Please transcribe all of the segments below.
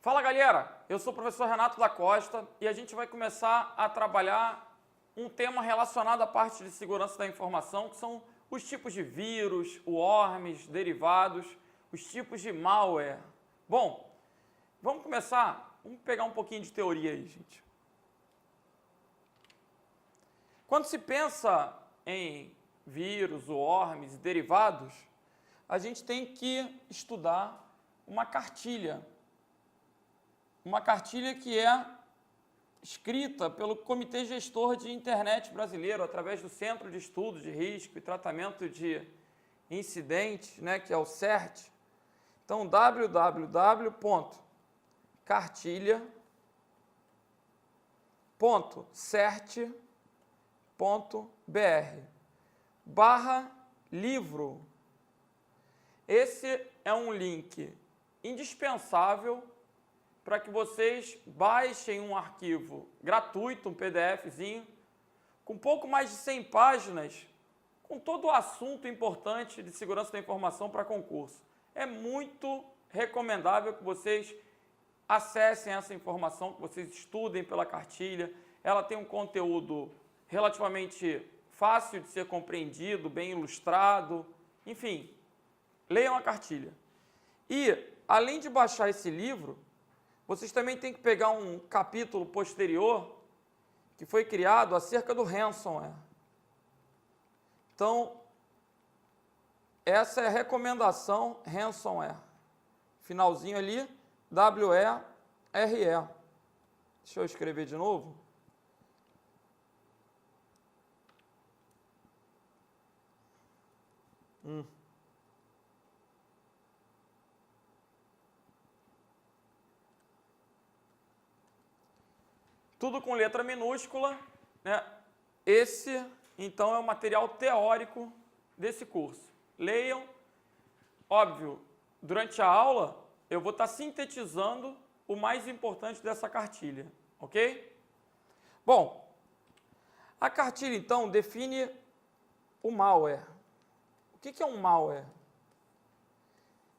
Fala galera, eu sou o professor Renato da Costa e a gente vai começar a trabalhar um tema relacionado à parte de segurança da informação, que são os tipos de vírus, worms, derivados, os tipos de malware. Bom, vamos começar, vamos pegar um pouquinho de teoria aí, gente. Quando se pensa em vírus, worms e derivados, a gente tem que estudar uma cartilha que é escrita pelo Comitê Gestor de Internet Brasileiro, através do Centro de Estudos de Risco e Tratamento de Incidentes, que é o CERT. Então, www.cartilha.cert.br/livro. Esse é um link indispensável para que vocês baixem um arquivo gratuito, um PDFzinho, com pouco mais de 100 páginas, com todo o assunto importante de segurança da informação para concurso. É muito recomendável que vocês acessem essa informação, que vocês estudem pela cartilha. Ela tem um conteúdo relativamente fácil de ser compreendido, bem ilustrado, enfim, leiam a cartilha. E, além de baixar esse livro, vocês também têm que pegar um capítulo posterior que foi criado acerca do ransomware. Então, essa é a recomendação ransomware. Finalzinho ali, WERE. Deixa eu escrever de novo. Tudo com letra minúscula, Esse, então, é o material teórico desse curso. Leiam. Óbvio, durante a aula, eu vou estar sintetizando o mais importante dessa cartilha, ok? Bom, a cartilha, então, define o malware. O que é um malware?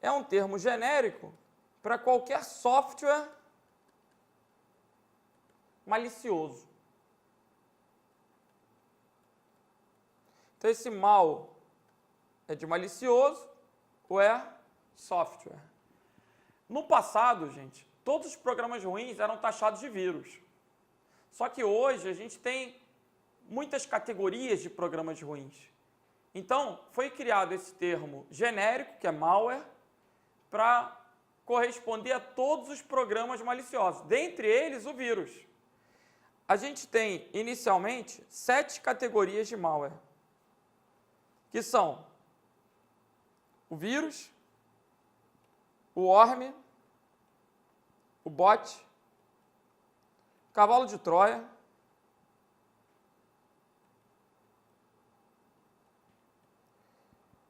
É um termo genérico para qualquer software malicioso. Então, esse mal é de malicioso, ou é software. No passado, gente, todos os programas ruins eram taxados de vírus. Só que hoje a gente tem muitas categorias de programas ruins. Então, foi criado esse termo genérico, que é malware, para corresponder a todos os programas maliciosos, dentre eles o vírus. A gente tem, inicialmente, 7 categorias de malware, que são o vírus, o worm, o bot, o cavalo de Troia,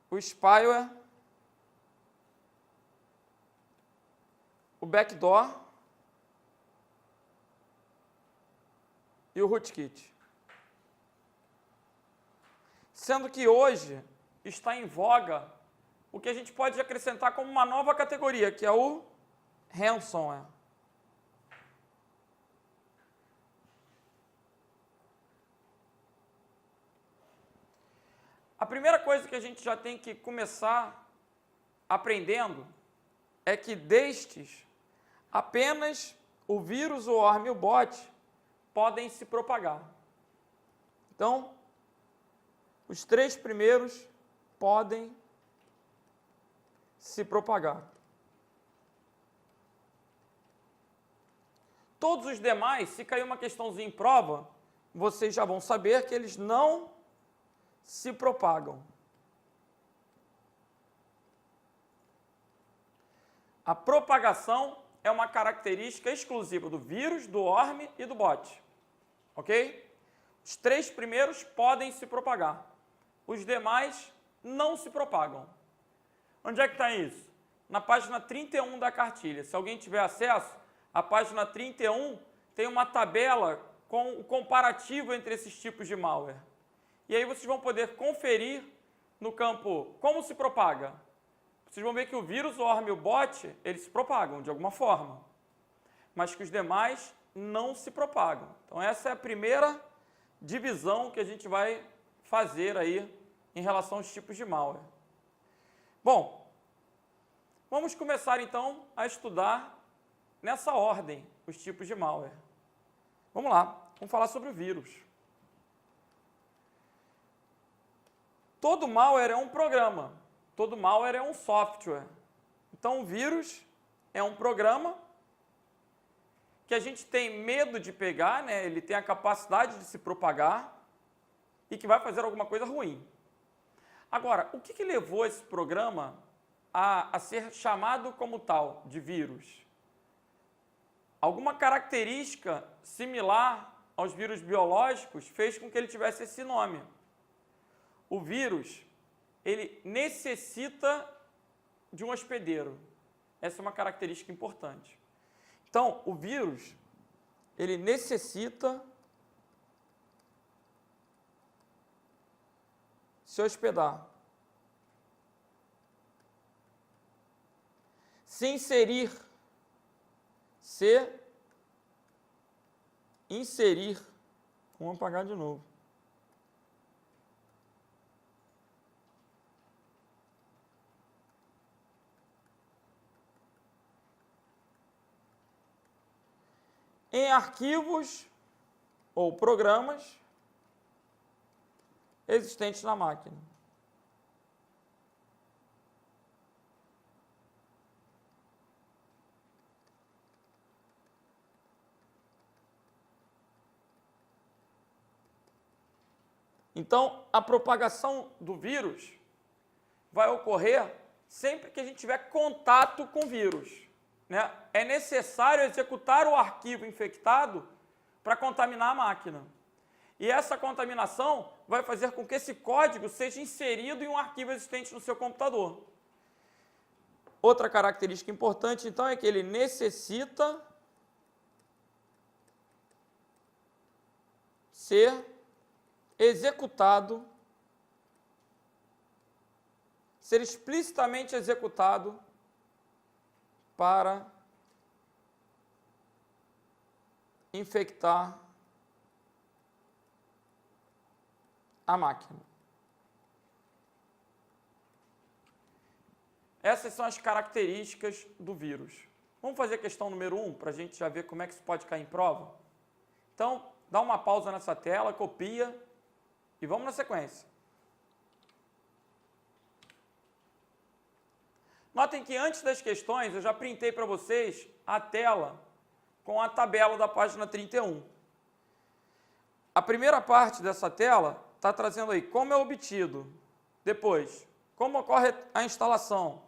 o spyware, o backdoor e o rootkit. Sendo que hoje está em voga o que a gente pode acrescentar como uma nova categoria, que é o ransomware. A primeira coisa que a gente já tem que começar aprendendo é que destes, apenas o vírus, o worm e o bot podem se propagar. Então, os 3 primeiros podem se propagar. Todos os demais, se cair uma questãozinha em prova, vocês já vão saber que eles não se propagam. A propagação é uma característica exclusiva do vírus, do worm e do bot. Ok? Os 3 primeiros podem se propagar. Os demais não se propagam. Onde é que está isso? Na página 31 da cartilha. Se alguém tiver acesso, a página 31 tem uma tabela com o comparativo entre esses tipos de malware. E aí vocês vão poder conferir no campo como se propaga. Vocês vão ver que o vírus, o worm e o bot, eles se propagam de alguma forma. mas que os demais não se propagam. Então essa é a primeira divisão que a gente vai fazer aí em relação aos tipos de malware. Bom, vamos começar então a estudar nessa ordem os tipos de malware. Vamos lá, vamos falar sobre o vírus. Todo malware é um programa, todo malware é um software. Então o vírus é um programa que a gente tem medo de pegar, né? Ele tem a capacidade de se propagar e que vai fazer alguma coisa ruim. Agora, o que levou esse programa a ser chamado como tal, de vírus? Alguma característica similar aos vírus biológicos fez com que ele tivesse esse nome. O vírus, ele necessita de um hospedeiro. Essa é uma característica importante. Então, o vírus, ele necessita se hospedar. Se inserir. Se inserir. Vamos apagar de novo. Em arquivos ou programas existentes na máquina. Então, a propagação do vírus vai ocorrer sempre que a gente tiver contato com o vírus, né? É necessário executar o arquivo infectado para contaminar a máquina. E essa contaminação vai fazer com que esse código seja inserido em um arquivo existente no seu computador. Outra característica importante, então, é que ele necessita ser executado, ser explicitamente executado para infectar a máquina. Essas são as características do vírus. Vamos fazer a questão número 1 para a gente já ver como é que isso pode cair em prova? Então, dá uma pausa nessa tela, copia e vamos na sequência. Notem que antes das questões eu já printei para vocês a tela com a tabela da página 31. A primeira parte dessa tela está trazendo aí como é obtido, depois como ocorre a instalação,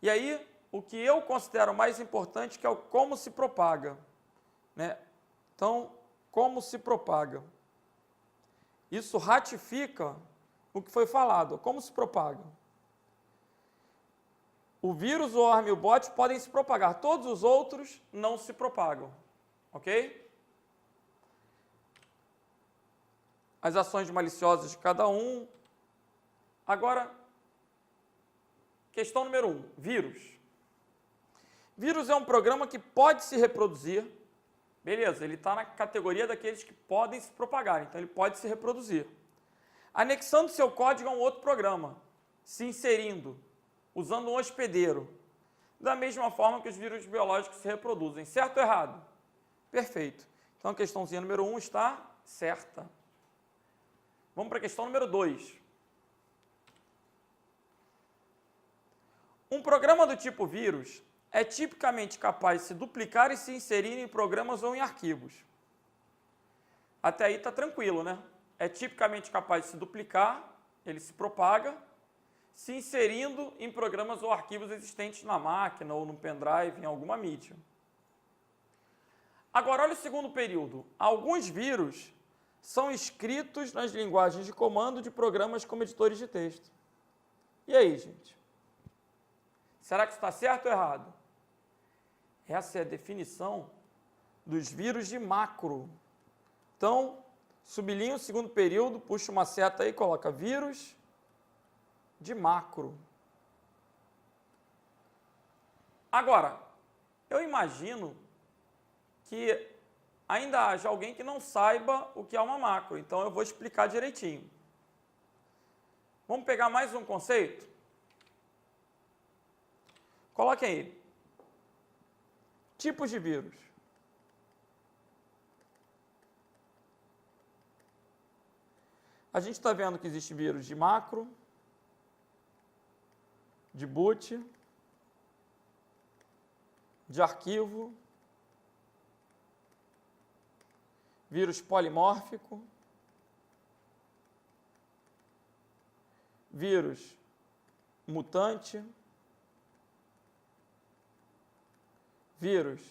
e aí o que eu considero mais importante que é o como se propaga, né? Então, como se propaga. Isso ratifica o que foi falado, como se propaga. O vírus, o worm e o bot podem se propagar, todos os outros não se propagam, ok? As ações maliciosas de cada um. Agora, questão número 1, vírus. Vírus é um programa que pode se reproduzir, beleza, ele está na categoria daqueles que podem se propagar, então ele pode se reproduzir. Anexando seu código a um outro programa, se inserindo, usando um hospedeiro, da mesma forma que os vírus biológicos se reproduzem. Certo ou errado? Perfeito. Então a questãozinha número 1 está certa. Vamos para a questão número 2. Um programa do tipo vírus é tipicamente capaz de se duplicar e se inserir em programas ou em arquivos. Até aí está tranquilo, né? É tipicamente capaz de se duplicar, ele se propaga, se inserindo em programas ou arquivos existentes na máquina ou no pendrive, em alguma mídia. Agora, olha o segundo período. Alguns vírus são escritos nas linguagens de comando de programas como editores de texto. E aí, gente? Será que isso está certo ou errado? Essa é a definição dos vírus de macro. Então, sublinha o segundo período, puxa uma seta aí e coloca vírus de macro. Agora, eu imagino que ainda haja alguém que não saiba o que é uma macro. Então, eu vou explicar direitinho. Vamos pegar mais um conceito? Coloquem aí. Tipos de vírus. A gente está vendo que existe vírus de macro, de boot, de arquivo, vírus polimórfico, vírus mutante, vírus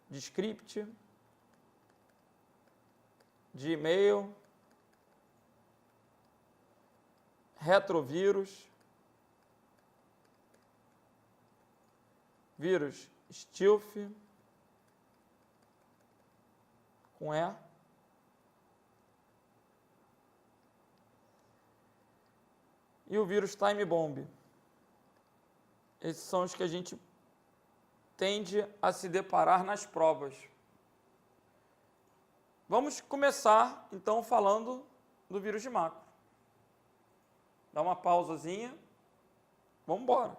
de script, de e-mail, retrovírus, vírus stealth, com E, e o vírus time bomb. Esses são os que a gente tende a se deparar nas provas. Vamos começar, então, falando do vírus de macro. Dá uma pausazinha. Vamos embora.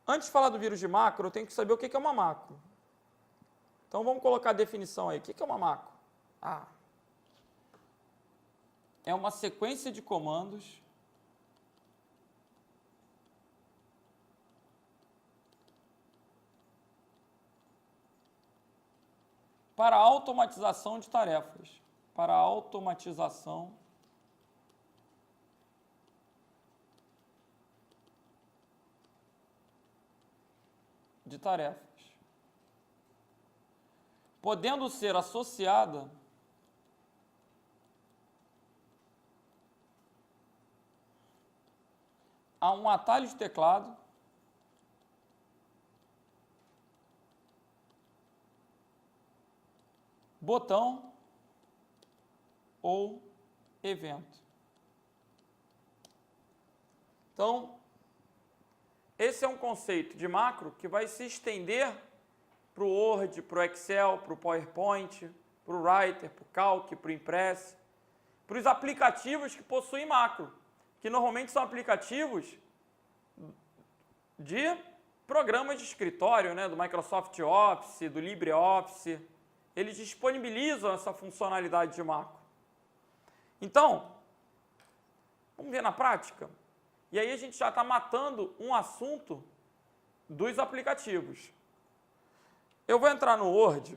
Antes de falar do vírus de macro, eu tenho que saber o que é uma macro. Então, vamos colocar a definição aí. O que é uma macro? É uma sequência de comandos para automatização de tarefas. Para automatização de tarefas. Podendo ser associada a um atalho de teclado botão ou evento. Então, esse é um conceito de macro que vai se estender para o Word, para o Excel, para o PowerPoint, para o Writer, para o Calc, para o Impress, para os aplicativos que possuem macro, que normalmente são aplicativos de programas de escritório, né, do Microsoft Office, do LibreOffice. Eles disponibilizam essa funcionalidade de macro. Então, vamos ver na prática? E aí a gente já está matando um assunto dos aplicativos. Eu vou entrar no Word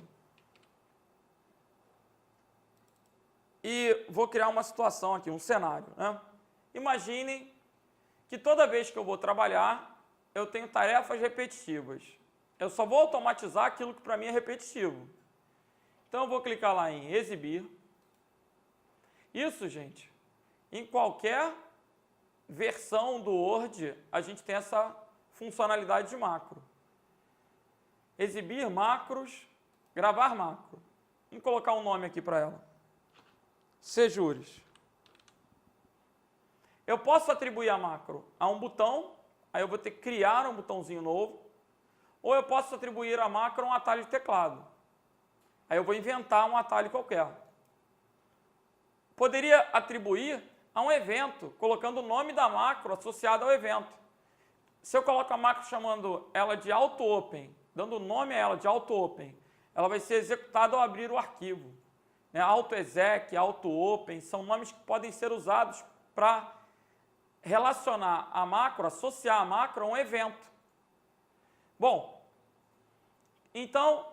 e vou criar uma situação aqui, um cenário, né? Imaginem que toda vez que eu vou trabalhar, eu tenho tarefas repetitivas. Eu só vou automatizar aquilo que para mim é repetitivo. Então, eu vou clicar lá em exibir. Isso, gente, em qualquer versão do Word, a gente tem essa funcionalidade de macro. Exibir macros, gravar macro. Vamos colocar um nome aqui para ela. Sejures. Eu posso atribuir a macro a um botão, aí eu vou ter que criar um botãozinho novo, ou eu posso atribuir a macro a um atalho de teclado. Aí eu vou inventar um atalho qualquer. Poderia atribuir a um evento, colocando o nome da macro associado ao evento. Se eu coloco a macro chamando ela de AutoOpen, dando o nome a ela de AutoOpen, ela vai ser executada ao abrir o arquivo. AutoExec, AutoOpen, são nomes que podem ser usados para relacionar a macro, associar a macro a um evento. Bom, então,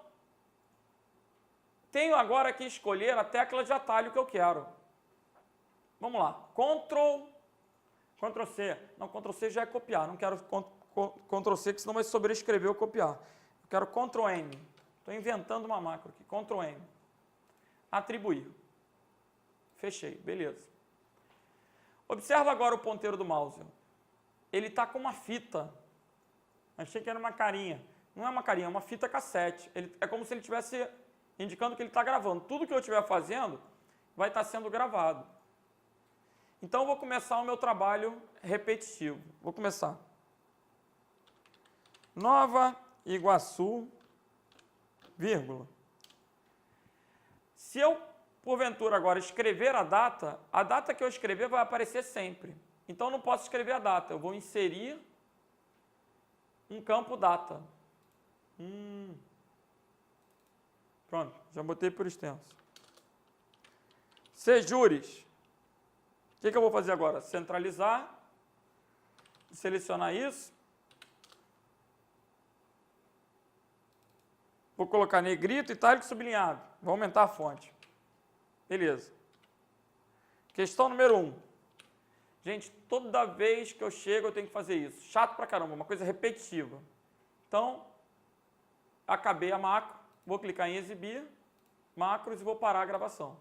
tenho agora que escolher a tecla de atalho que eu quero. Vamos lá. Ctrl C. Não, Ctrl C já é copiar. Não quero Ctrl C, que senão vai sobrescrever ou copiar. Eu quero Ctrl M. Estou inventando uma macro aqui. Ctrl M. Atribuir. Fechei. Beleza. Observa agora o ponteiro do mouse. Ele está com uma fita. Achei que era uma carinha. Não é uma carinha, é uma fita cassete. É como se ele estivesse indicando que ele está gravando. Tudo que eu estiver fazendo vai estar sendo gravado. Então, eu vou começar o meu trabalho repetitivo. Vou começar. Nova Iguaçu, vírgula. Se eu, porventura, agora escrever a data que eu escrever vai aparecer sempre. Então, eu não posso escrever a data. Eu vou inserir um campo data. Pronto, já botei por extenso. Sejures. O que eu vou fazer agora? Centralizar. Selecionar isso. Vou colocar negrito, itálico, sublinhado. Vou aumentar a fonte. Beleza. Questão número 1. Gente, toda vez que eu chego eu tenho que fazer isso. Chato pra caramba, uma coisa repetitiva. Então, acabei a macro, vou clicar em exibir, macros e vou parar a gravação.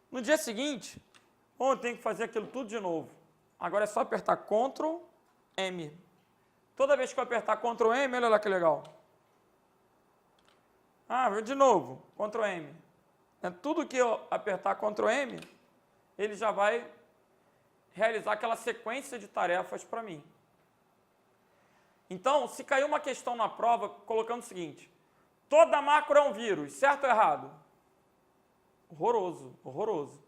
No dia seguinte, eu tenho que fazer aquilo tudo de novo. Agora é só apertar Ctrl M. Toda vez que eu apertar Ctrl M, olha lá que legal. De novo, Ctrl M. Tudo que eu apertar Ctrl M, ele já vai realizar aquela sequência de tarefas para mim. Então, se cair uma questão na prova colocando o seguinte, toda macro é um vírus, certo ou errado? Horroroso, horroroso.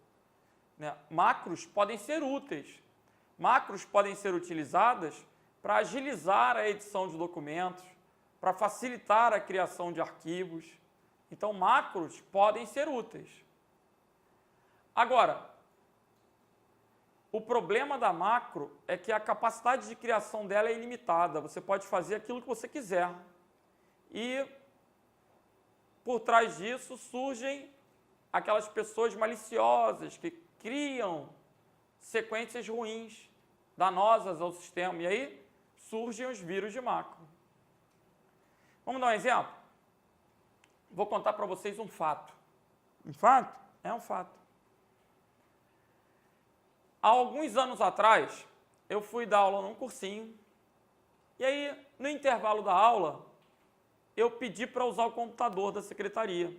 Macros podem ser úteis. Macros podem ser utilizadas para agilizar a edição de documentos, para facilitar a criação de arquivos. Então, macros podem ser úteis. Agora, o problema da macro é que a capacidade de criação dela é ilimitada. Você pode fazer aquilo que você quiser. E, por trás disso, surgem aquelas pessoas maliciosas que criam sequências ruins, danosas ao sistema. E aí surgem os vírus de macro. Vamos dar um exemplo? Vou contar para vocês um fato. Um fato? É um fato. Há alguns anos atrás, eu fui dar aula num cursinho, e aí, no intervalo da aula, eu pedi para usar o computador da secretaria.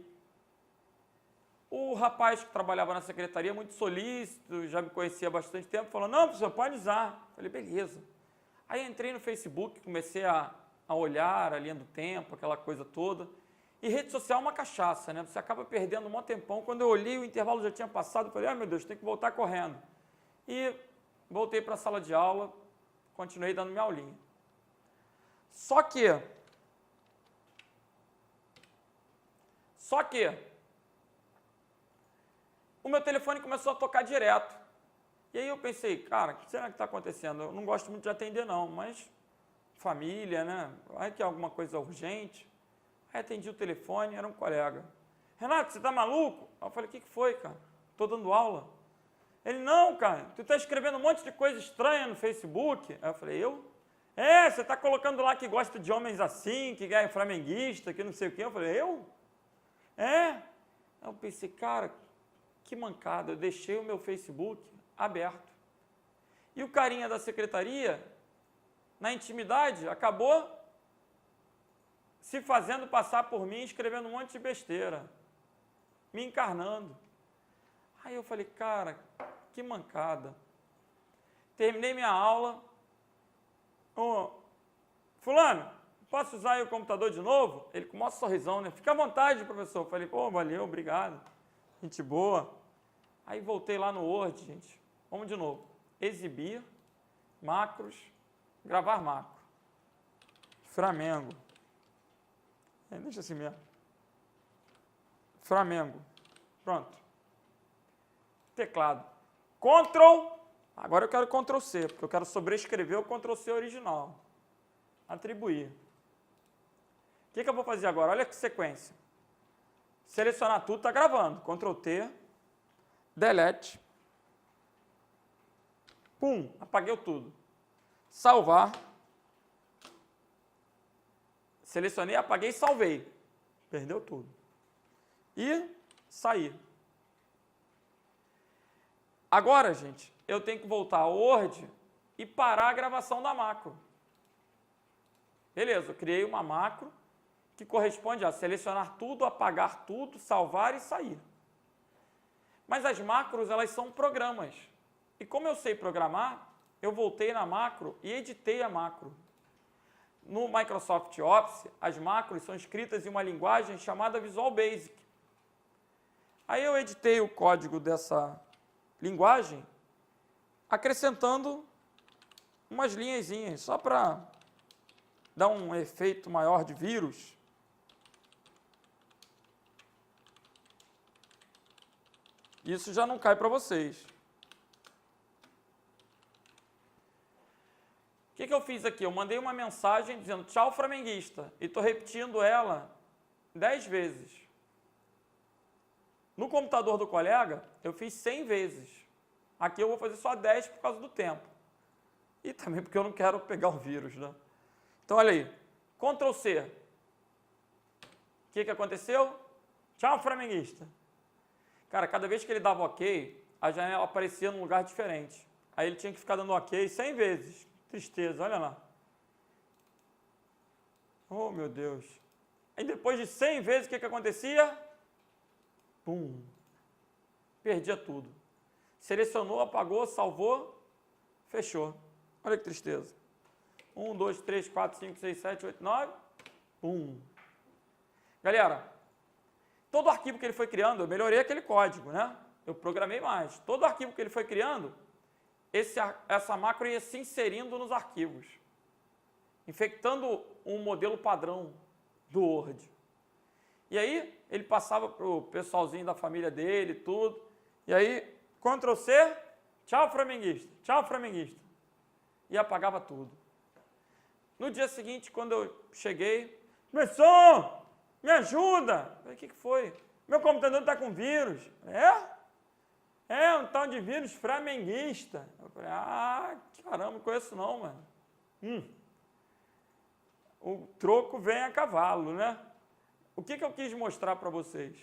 O rapaz que trabalhava na secretaria, muito solícito, já me conhecia há bastante tempo, falou, não, professor, pode usar. Eu falei, beleza. Aí entrei no Facebook, comecei a olhar a linha do tempo, aquela coisa toda. E rede social é uma cachaça, né? Você acaba perdendo um maior tempão. Quando eu olhei, o intervalo já tinha passado, eu falei, meu Deus, tem que voltar correndo. E voltei para a sala de aula, continuei dando minha aulinha. Só que o meu telefone começou a tocar direto. E aí eu pensei, cara, o que será que está acontecendo? Eu não gosto muito de atender não, mas família, né? Vai que é alguma coisa urgente. Aí atendi o telefone, era um colega. Renato, você está maluco? Eu falei, o que foi, cara? Estou dando aula. Ele, não, cara, tu está escrevendo um monte de coisa estranha no Facebook. Aí eu falei, eu? Você está colocando lá que gosta de homens assim, que é flamenguista, que não sei o quê. Eu falei, eu? Aí eu pensei, cara, que mancada. Eu deixei o meu Facebook aberto. E o carinha da secretaria, na intimidade, acabou se fazendo passar por mim, escrevendo um monte de besteira, me encarnando. Aí eu falei, cara, que mancada. Terminei minha aula. Fulano, posso usar aí o computador de novo? Ele com o maior sorrisão, né? Fica à vontade, professor. Eu falei, valeu, obrigado. Gente boa. Aí voltei lá no Word, gente. Vamos de novo. Exibir, macros, gravar macro. Flamengo. Deixa assim mesmo. Flamengo. Pronto. Teclado. Ctrl. Agora eu quero Ctrl C, porque eu quero sobrescrever o Ctrl C original. Atribuir. O que eu vou fazer agora? Olha que sequência. Selecionar tudo, está gravando. Ctrl T. Delete. Pum, apaguei tudo. Salvar. Selecionei, apaguei e salvei. Perdeu tudo. E sair. Agora, gente, eu tenho que voltar ao Word e parar a gravação da macro. Beleza, eu criei uma macro que corresponde a selecionar tudo, apagar tudo, salvar e sair. Mas as macros, elas são programas. E como eu sei programar, eu voltei na macro e editei a macro. no Microsoft Office, as macros são escritas em uma linguagem chamada Visual Basic. Aí eu editei o código dessa linguagem, acrescentando umas linhazinhas, só para dar um efeito maior de vírus. Isso já não cai para vocês. O que eu fiz aqui? Eu mandei uma mensagem dizendo tchau, flamenguista, e estou repetindo ela 10 vezes. No computador do colega, eu fiz 100 vezes. Aqui eu vou fazer só 10 por causa do tempo. E também porque eu não quero pegar o vírus, né? Então, olha aí. Ctrl C. O que aconteceu? Tchau, flamenguista. Cara, cada vez que ele dava ok, a janela aparecia num lugar diferente. Aí ele tinha que ficar dando ok 100 vezes. Tristeza, olha lá. Oh, meu Deus. Aí depois de 100 vezes, o que acontecia? Pum. Perdia tudo. Selecionou, apagou, salvou, fechou. Olha que tristeza. 1, 2, 3, 4, 5, 6, 7, 8, 9. Pum. Galera, todo arquivo que ele foi criando, eu melhorei aquele código, né? Eu programei mais. Todo arquivo que ele foi criando, essa macro ia se inserindo nos arquivos, infectando um modelo padrão do Word. E aí, ele passava para o pessoalzinho da família dele, tudo. E aí, Ctrl C, tchau, flamenguista, tchau, flamenguista. E apagava tudo. No dia seguinte, quando eu cheguei, professor, me ajuda. Eu falei, o que foi? Meu computador está com vírus. Um tal de vírus flamenguista. Eu falei, caramba, não conheço não, mano. O troco vem a cavalo, né? O que eu quis mostrar para vocês?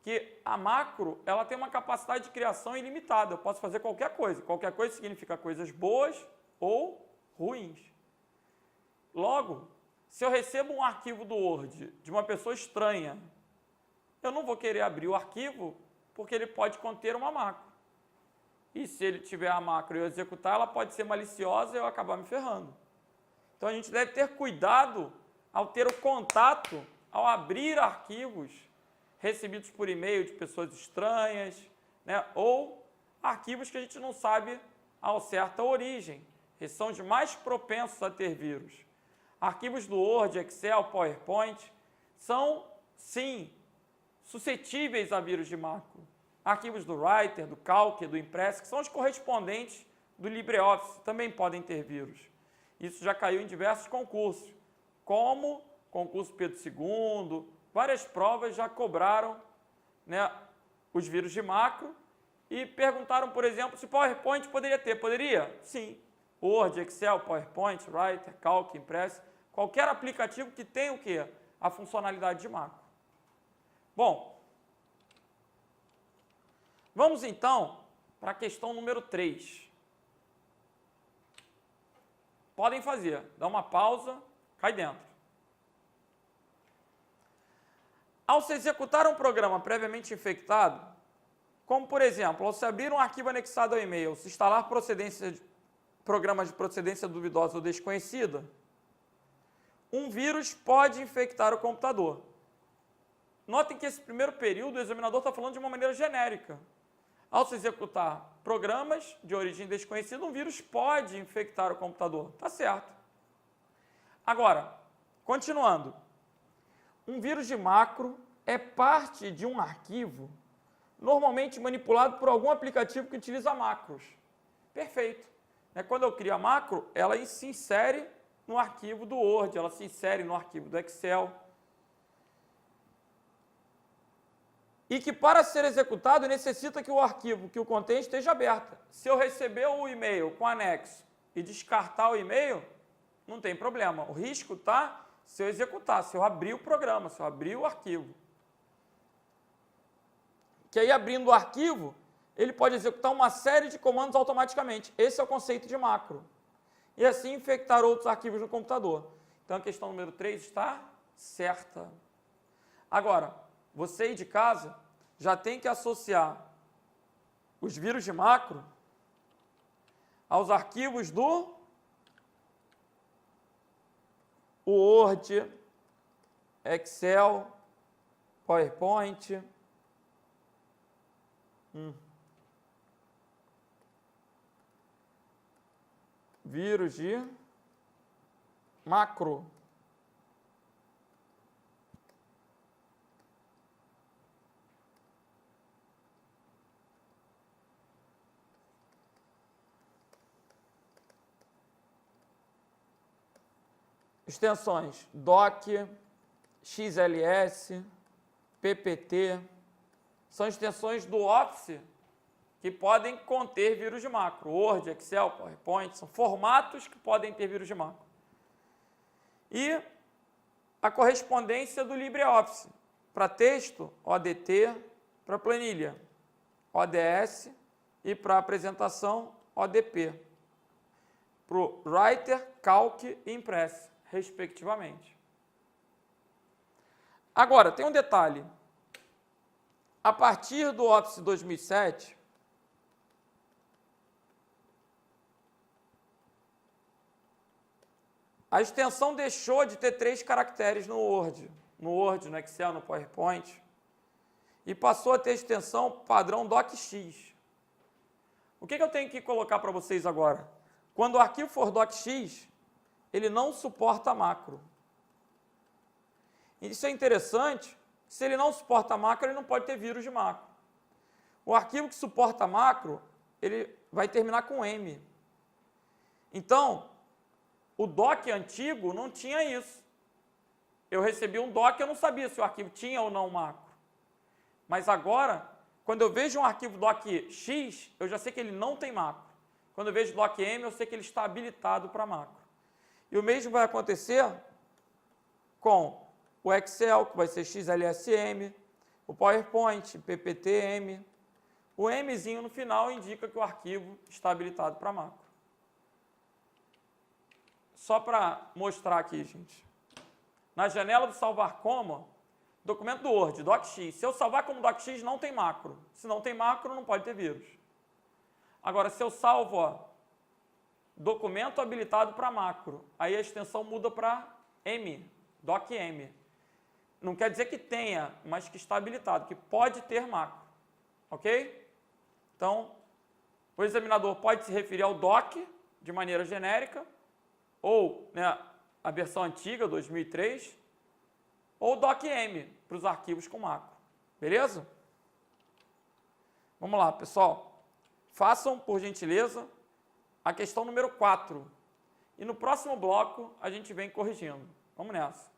Que a macro, ela tem uma capacidade de criação ilimitada. Eu posso fazer qualquer coisa. Qualquer coisa significa coisas boas ou ruins. Logo, se eu recebo um arquivo do Word de uma pessoa estranha, eu não vou querer abrir o arquivo porque ele pode conter uma macro. E se ele tiver a macro e eu executar, ela pode ser maliciosa e eu acabar me ferrando. Então a gente deve ter cuidado ao ter o contato, ao abrir arquivos recebidos por e-mail de pessoas estranhas, né? Ou arquivos que a gente não sabe ao certo a origem. Eles são os mais propensos a ter vírus. Arquivos do Word, Excel, PowerPoint são, sim, suscetíveis a vírus de macro. Arquivos do Writer, do Calc, do Impress, que são os correspondentes do LibreOffice, também podem ter vírus. Isso já caiu em diversos concursos, como concurso Pedro II, várias provas já cobraram, né, os vírus de macro e perguntaram, por exemplo, se PowerPoint poderia ter. Poderia? Sim. Word, Excel, PowerPoint, Writer, Calc, Impress, qualquer aplicativo que tenha o quê? A funcionalidade de macro. Bom, vamos então para a questão número 3. Podem fazer, dá uma pausa, cai dentro. Ao se executar um programa previamente infectado, como por exemplo, ao se abrir um arquivo anexado ao e-mail, se instalar programas de procedência duvidosa ou desconhecida, um vírus pode infectar o computador. Notem que esse primeiro período o examinador está falando de uma maneira genérica. Ao se executar programas de origem desconhecida, um vírus pode infectar o computador. Tá certo. Agora, continuando. Um vírus de macro é parte de um arquivo normalmente manipulado por algum aplicativo que utiliza macros. Perfeito. Quando eu crio a macro, ela se insere no arquivo do Word, ela se insere no arquivo do Excel. E que para ser executado necessita que o arquivo que o contém esteja aberto. Se eu receber o e-mail com anexo e descartar o e-mail, não tem problema. O risco está se eu executar, se eu abrir o programa, se eu abrir o arquivo. Que aí abrindo o arquivo, ele pode executar uma série de comandos automaticamente. Esse é o conceito de macro. E assim infectar outros arquivos no computador. Então a questão número 3 está certa. Agora, você aí de casa já tem que associar os vírus de macro aos arquivos do o Word, Excel, PowerPoint. Vírus de macro. Extensões doc, XLS, PPT, são extensões do Office que podem conter vírus de macro. Word, Excel, PowerPoint, são formatos que podem ter vírus de macro. E a correspondência do LibreOffice, para texto, ODT, para planilha, ODS, e para apresentação, ODP. Para o Writer, Calc e Impress, respectivamente. Agora, tem um detalhe. A partir do Office 2007, a extensão deixou de ter 3 caracteres no Word, no Excel, no PowerPoint, e passou a ter extensão padrão DocX. O que eu tenho que colocar para vocês agora? Quando o arquivo for DocX, ele não suporta macro. Isso é interessante. Se ele não suporta macro, ele não pode ter vírus de macro. O arquivo que suporta macro, ele vai terminar com M. Então, o doc antigo não tinha isso. Eu recebi um doc, eu não sabia se o arquivo tinha ou não macro. Mas agora, quando eu vejo um arquivo docx, eu já sei que ele não tem macro. Quando eu vejo docm, eu sei que ele está habilitado para macro. E o mesmo vai acontecer com o Excel, que vai ser XLSM, o PowerPoint, PPTM. O Mzinho no final indica que o arquivo está habilitado para macro. Só para mostrar aqui, gente. Na janela do salvar como, documento do Word, docx. Se eu salvar como docx, não tem macro. Se não tem macro, não pode ter vírus. Agora, se eu salvo, ó, documento habilitado para macro, aí a extensão muda para M, docm. Não quer dizer que tenha, mas que está habilitado, que pode ter macro. Ok? Então, o examinador pode se referir ao doc de maneira genérica, ou, né, a versão antiga, 2003, ou docm, para os arquivos com macro. Beleza? Vamos lá, pessoal. Façam, por gentileza, a questão número 4. E no próximo bloco, a gente vem corrigindo. Vamos nessa.